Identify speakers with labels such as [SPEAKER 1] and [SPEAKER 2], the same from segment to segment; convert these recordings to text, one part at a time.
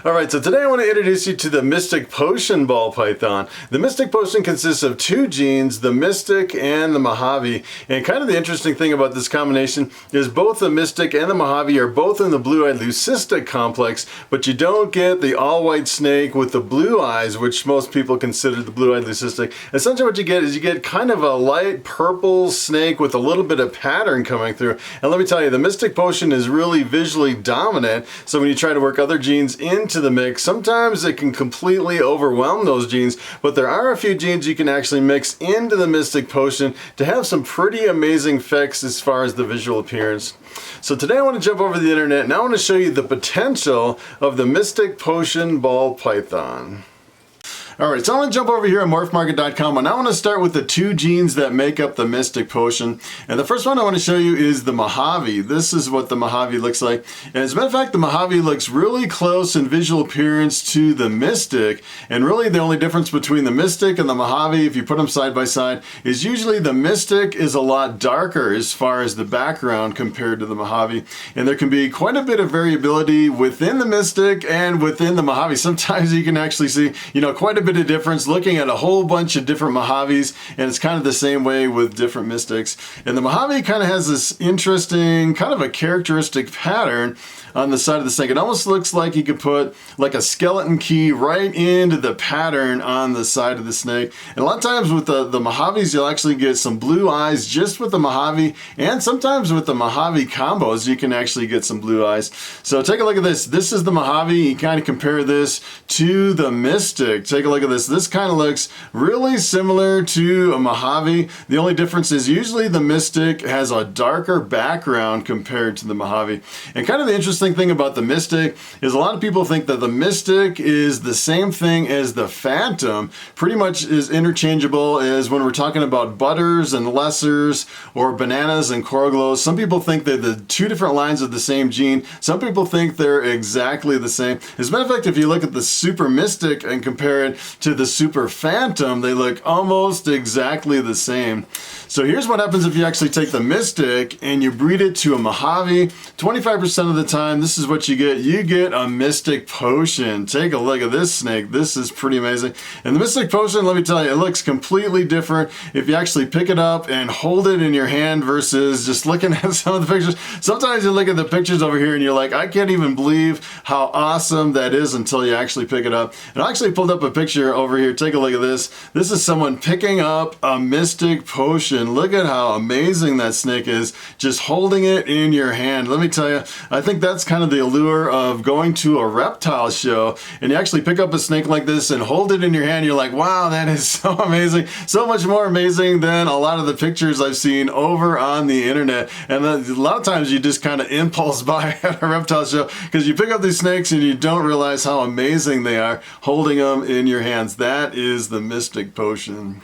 [SPEAKER 1] Alright, so today I want to introduce you to the Mystic Potion ball python. The Mystic Potion consists of two genes, the Mystic and the Mojave. And kind of the interesting thing about this combination is both the Mystic and the Mojave are both in the blue-eyed leucistic complex, but you don't get the all-white snake with the blue eyes, which most people consider the blue-eyed leucistic. Essentially what you get is you get kind of a light purple snake with a little bit of pattern coming through. And let me tell you, the Mystic Potion is really visually dominant, so when you try to work other genes into the mix, sometimes it can completely overwhelm those genes, but there are a few genes you can actually mix into the Mystic Potion to have some pretty amazing effects as far as the visual appearance. So today I want to jump over the internet and I want to show you the potential of the Mystic Potion ball python. Alright, so I want to jump over here on Morphmarket.com and I want to start with the two genes that make up the Mystic Potion. And the first one I want to show you is the Mojave. This is what the Mojave looks like. And as a matter of fact, the Mojave looks really close in visual appearance to the Mystic. And really the only difference between the Mystic and the Mojave, if you put them side by side, is usually the Mystic is a lot darker as far as the background compared to the Mojave. And there can be quite a bit of variability within the Mystic and within the Mojave. Sometimes you can actually see, quite a bit of difference looking at a whole bunch of different Mojaves, and it's kind of the same way with different Mystics. And the Mojave kind of has this interesting, kind of a characteristic pattern on the side of the snake. It almost looks like you could put like a skeleton key right into the pattern on the side of the snake. And a lot of times with the Mojaves, you'll actually get some blue eyes just with the Mojave, and sometimes with the Mojave combos, you can actually get some blue eyes. So take a look at this. This is the Mojave. You kind of compare this to the Mystic. Take a look at this. This kind of looks really similar to a Mojave. The only difference is usually the Mystic has a darker background compared to the Mojave. And kind of the interesting thing about the Mystic is a lot of people think that the Mystic is the same thing as the Phantom, pretty much is interchangeable as when we're talking about butters and lessers or bananas and coral glows. Some people think they're the two different lines of the same gene. Some people think they're exactly the same. As a matter of fact, if you look at the Super Mystic and compare it to the Super Phantom, they look almost exactly the same. So here's what happens if you actually take the Mystic and you breed it to a Mojave. 25% of the time, this is what you get. You get a Mystic Potion. Take a look at this snake. This is pretty amazing. And the Mystic Potion, let me tell you, it looks completely different if you actually pick it up and hold it in your hand versus just looking at some of the pictures. Sometimes you look at the pictures over here and you're like, I can't even believe how awesome that is until you actually pick it up. And I actually pulled up a picture over here. Take a look at this. This is someone picking up a Mystic Potion. Look at how amazing that snake is, just holding it in your hand. Let me tell you, I think that's kind of the allure of going to a reptile show and you actually pick up a snake like this and hold it in your hand. You're like, wow, that is so amazing. So much more amazing than a lot of the pictures I've seen over on the internet. And a lot of times you just kind of impulse buy at a reptile show because you pick up these snakes and you don't realize how amazing they are holding them in your hands. That is the Mystic Potion.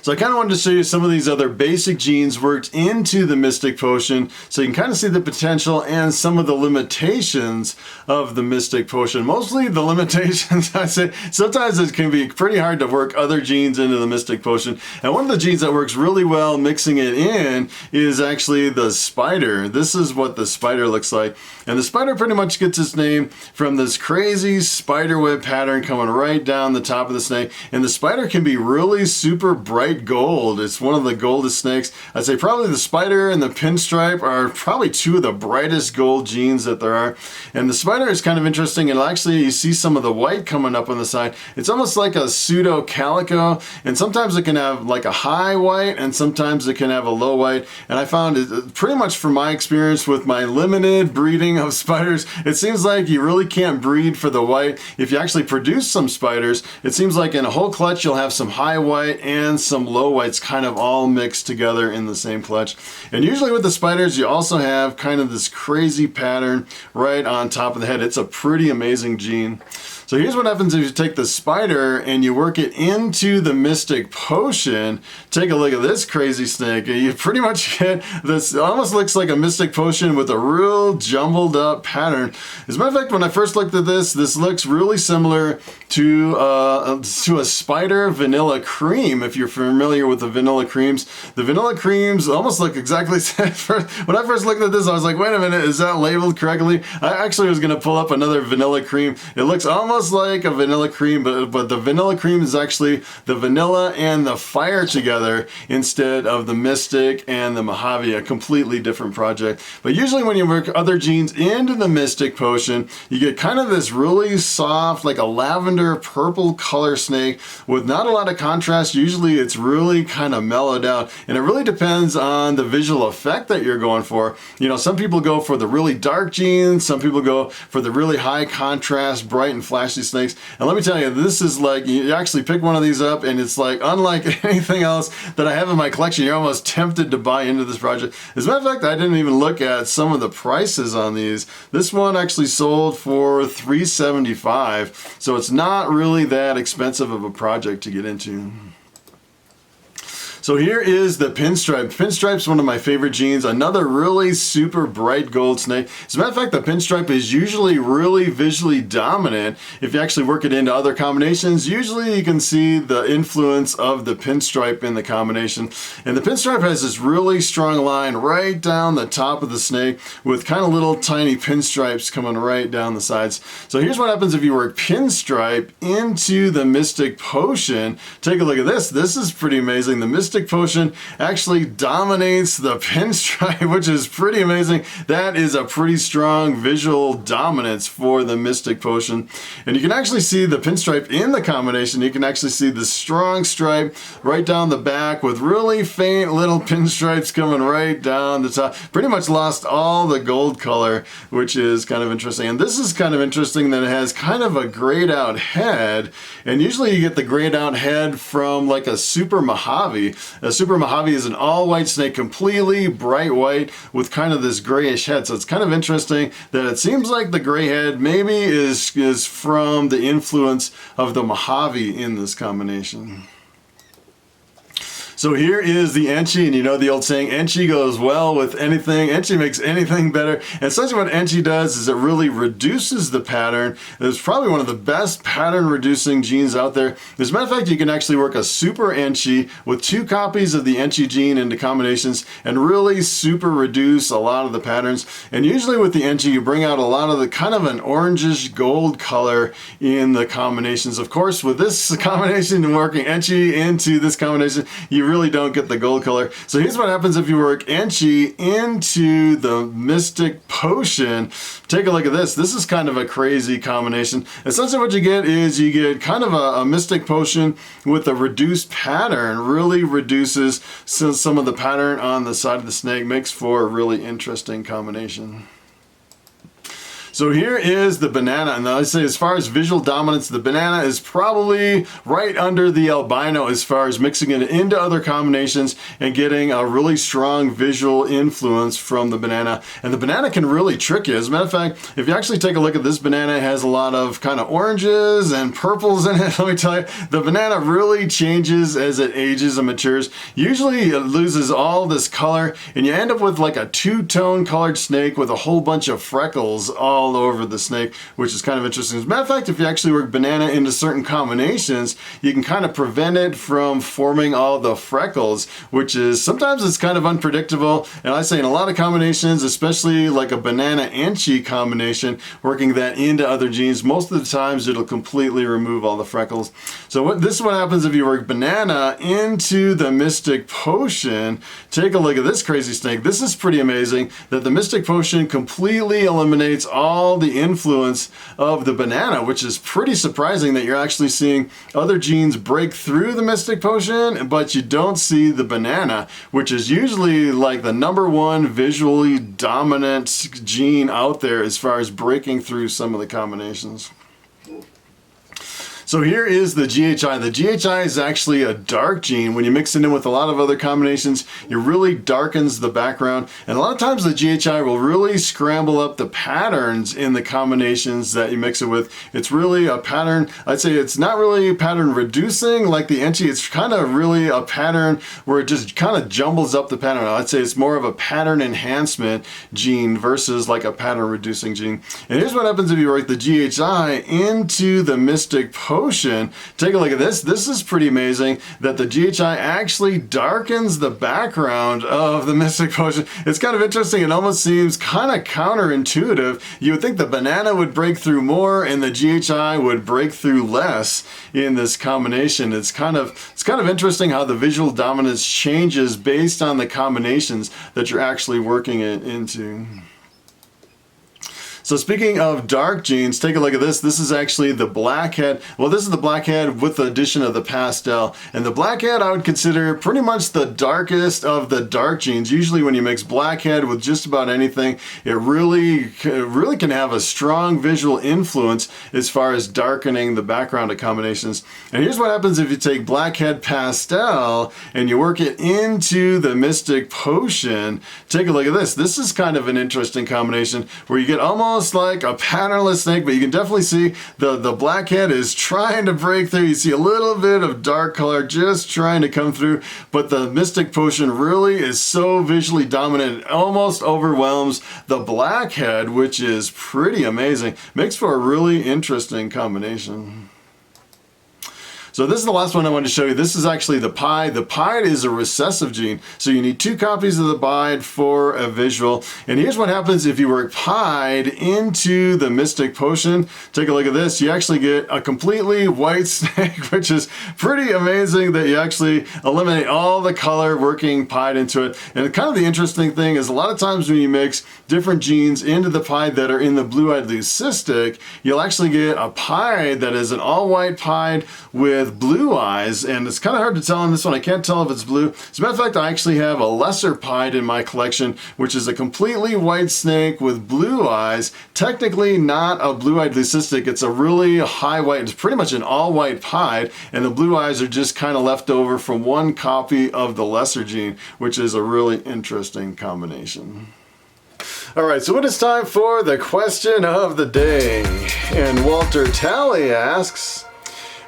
[SPEAKER 1] So I kind of wanted to show you some of these other basic genes worked into the Mystic Potion so you can kind of see the potential and some of the limitations of the Mystic Potion. Mostly the limitations, I say, sometimes it can be pretty hard to work other genes into the Mystic Potion. And one of the genes that works really well mixing it in is actually the spider. This is what the spider looks like. And the spider pretty much gets its name from this crazy spider web pattern coming right down the top of the snake. And the spider can be really super bright gold. It's one of the goldest snakes. I'd say probably the spider and the pinstripe are probably two of the brightest gold genes that there are. And the spider is kind of interesting, and actually you see some of the white coming up on the side. It's almost like a pseudo calico, and sometimes it can have like a high white and sometimes it can have a low white. And I found it pretty much from my experience with my limited breeding of spiders, it seems like you really can't breed for the white. If you actually produce some spiders, it seems like in a whole clutch you'll have some high white and some low whites kind of all mixed together in the same clutch. And usually with the spiders you also have kind of this crazy pattern right on top of the head. It's a pretty amazing gene. So here's what happens if you take the spider and you work it into the Mystic Potion. Take a look at this crazy snake. You pretty much get this, it almost looks like a Mystic Potion with a real jumbled up pattern. As a matter of fact, when I first looked at this, this looks really similar to a spider vanilla cream, if you're familiar with the vanilla creams, the vanilla creams almost look exactly the same. When I first looked at this, I was like, wait a minute, is that labeled correctly? I actually was going to pull up another vanilla cream. It looks almost like a vanilla cream, but the vanilla cream is actually the vanilla and the fire together instead of the Mystic and the Mojave, a completely different project. But usually when you work other jeans into the Mystic Potion, you get kind of this really soft, like a lavender purple color snake with not a lot of contrast. Usually it's really kind of mellowed out, and it really depends on the visual effect that you're going for. You know, some people go for the really dark jeans, some people go for the really high contrast, bright and flashy snakes. And let me tell you, this is like, you actually pick one of these up and it's like unlike anything else that I have in my collection. You're almost tempted to buy into this project. As a matter of fact, I didn't even look at some of the prices on these. This one actually sold for $375, so it's not really that expensive of a project to get into. So here is the Pinstripe. Pinstripe's one of my favorite jeans. Another really super bright gold snake. As a matter of fact, the Pinstripe is usually really visually dominant. If you actually work it into other combinations, usually you can see the influence of the Pinstripe in the combination. And the Pinstripe has this really strong line right down the top of the snake with kind of little tiny pinstripes coming right down the sides. So here's what happens if you work Pinstripe into the Mystic Potion. Take a look at this. This is pretty amazing. The Mystic Potion actually dominates the Pinstripe, which is pretty amazing. That is a pretty strong visual dominance for the Mystic Potion. And you can actually see the Pinstripe in the combination. You can actually see the strong stripe right down the back with really faint little pinstripes coming right down the top. Pretty much lost all the gold color, which is kind of interesting. And this is kind of interesting that it has kind of a grayed out head. And usually you get the grayed out head from like a Super Mojave. A Super Mojave is an all-white snake, completely bright white with kind of this grayish head. So it's kind of interesting that it seems like the gray head maybe is from the influence of the Mojave in this combination. So here is the Enchi, and you know the old saying, Enchi goes well with anything. Enchi makes anything better. And essentially what Enchi does is it really reduces the pattern. It's probably one of the best pattern reducing jeans out there. As a matter of fact, you can actually work a super Enchi with 2 copies of the Enchi jean into combinations and really super reduce a lot of the patterns. And usually with the Enchi, you bring out a lot of the kind of an orangish gold color in the combinations. Of course, with this combination and working Enchi into this combination, you really don't get the gold color. So here's what happens if you work Enchi into the Mystic Potion. Take a look at this. This is kind of a crazy combination. Essentially what you get is you get kind of a Mystic Potion with a reduced pattern. Really reduces some of the pattern on the side of the snake. Makes for a really interesting combination. So here is the banana, and I say as far as visual dominance, the banana is probably right under the albino as far as mixing it into other combinations and getting a really strong visual influence from the banana. And the banana can really trick you. As a matter of fact, if you actually take a look at this banana, it has a lot of kind of oranges and purples in it. Let me tell you, the banana really changes as it ages and matures. Usually it loses all this color, and you end up with like a two-tone colored snake with a whole bunch of freckles all over the snake, which is kind of interesting. As a matter of fact, if you actually work banana into certain combinations, you can kind of prevent it from forming all the freckles, which is sometimes it's kind of unpredictable. And I say in a lot of combinations, especially like a banana Enchi combination, working that into other jeans, most of the times it'll completely remove all the freckles. So this is what happens if you work banana into the Mystic Potion. Take a look at this crazy snake. This is pretty amazing that the Mystic Potion completely eliminates all the influence of the banana, which is pretty surprising that you're actually seeing other genes break through the Mystic Potion, but you don't see the banana, which is usually like the #1 visually dominant gene out there as far as breaking through some of the combinations. So here is the GHI. The GHI is actually a dark gene. When you mix it in with a lot of other combinations, it really darkens the background. And a lot of times the GHI will really scramble up the patterns in the combinations that you mix it with. It's really a pattern, I'd say it's not really pattern reducing like the Enchi. It's kind of really a pattern where it just kind of jumbles up the pattern. I'd say it's more of a pattern enhancement gene versus like a pattern reducing gene. And here's what happens if you write the GHI into the Mystic Potion. Potion. Take a look at this. This is pretty amazing that the DJI actually darkens the background of the Mystic Potion. It's kind of interesting. It almost seems kind of counterintuitive. You would think the banana would break through more and the DJI would break through less in this combination. It's kind of interesting how the visual dominance changes based on the combinations that you're actually working it into. So speaking of dark jeans, take a look at this. This is actually the Blackhead. Well, this is the Blackhead with the addition of the pastel. And the Blackhead I would consider pretty much the darkest of the dark jeans. Usually when you mix Blackhead with just about anything, it really can have a strong visual influence as far as darkening the background of combinations. And here's what happens if you take Blackhead pastel and you work it into the Mystic Potion. Take a look at this. This is kind of an interesting combination where you get almost like a patternless snake, but you can definitely see the Blackhead is trying to break through. You see a little bit of dark color just trying to come through, but the Mystic Potion really is so visually dominant, it almost overwhelms the Blackhead, which is pretty amazing. Makes for a really interesting combination. So this is the last one I wanted to show you. This is actually the Pied. The Pied is a recessive gene, so you need 2 copies of the Pied for a visual. And here's what happens if you work Pied into the Mystic Potion. Take a look at this. You actually get a completely white snake, which is pretty amazing that you actually eliminate all the color working Pied into it. And kind of the interesting thing is a lot of times when you mix different genes into the Pied that are in the blue-eyed leucistic, you'll actually get a Pied that is an all-white Pied with blue eyes, and it's kind of hard to tell on this one. I can't tell if it's blue. As a matter of fact, I actually have a lesser Pied in my collection, which is a completely white snake with blue eyes. Technically not a blue-eyed leucistic. It's a really high white. It's pretty much an all-white Pied, and the blue eyes are just kind of left over from one copy of the lesser gene, which is a really interesting combination. Alright, so it is time for the question of the day. And Walter Talley asks,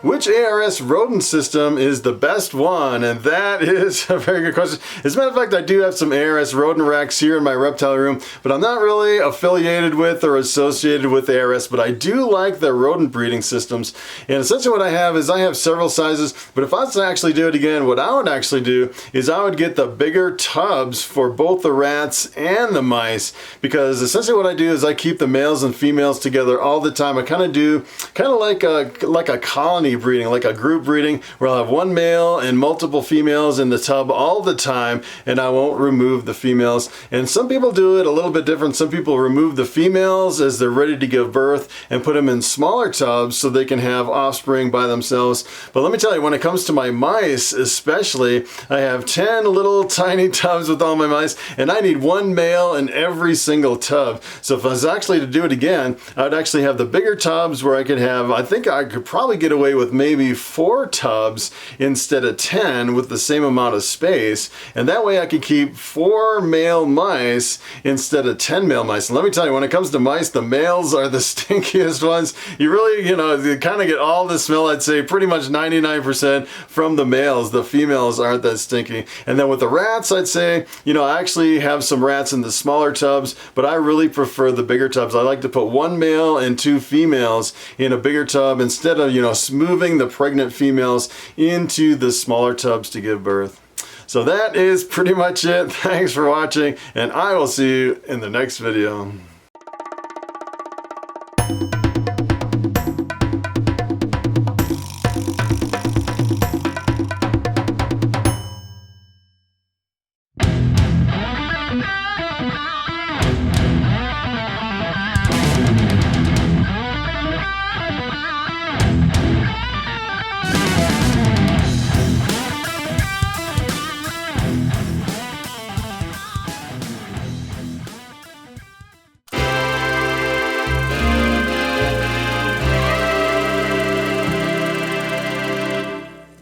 [SPEAKER 1] which ARS rodent system is the best one? And that is a very good question. As a matter of fact, I do have some ARS rodent racks here in my reptile room, but I'm not really affiliated with or associated with ARS, but I do like their rodent breeding systems. And essentially what I have is I have several sizes, but if I was to actually do it again, what I would actually do is I would get the bigger tubs for both the rats and the mice, because essentially what I do is I keep the males and females together all the time. I kind of do like a colony breeding, like a group breeding, where I'll have one male and multiple females in the tub all the time, and I won't remove the females. And some people do it a little bit different. Some people remove the females as they're ready to give birth and put them in smaller tubs so they can have offspring by themselves. But let me tell you, when it comes to my mice especially, I have 10 little tiny tubs with all my mice, and I need one male in every single tub. So if I was actually to do it again, I would actually have the bigger tubs where I could have, I think I could probably get away with maybe 4 tubs instead of 10 with the same amount of space, and that way I could keep 4 male mice instead of 10 male mice. And let me tell you, when it comes to mice, the males are the stinkiest ones. You really, you kind of get all the smell, I'd say pretty much 99% from the males. The females aren't that stinky. And then with the rats, I'd say, I actually have some rats in the smaller tubs, but I really prefer the bigger tubs. I like to put 1 male and 2 females in a bigger tub instead of, moving the pregnant females into the smaller tubs to give birth. So that is pretty much it. Thanks for watching, and I will see you in the next video.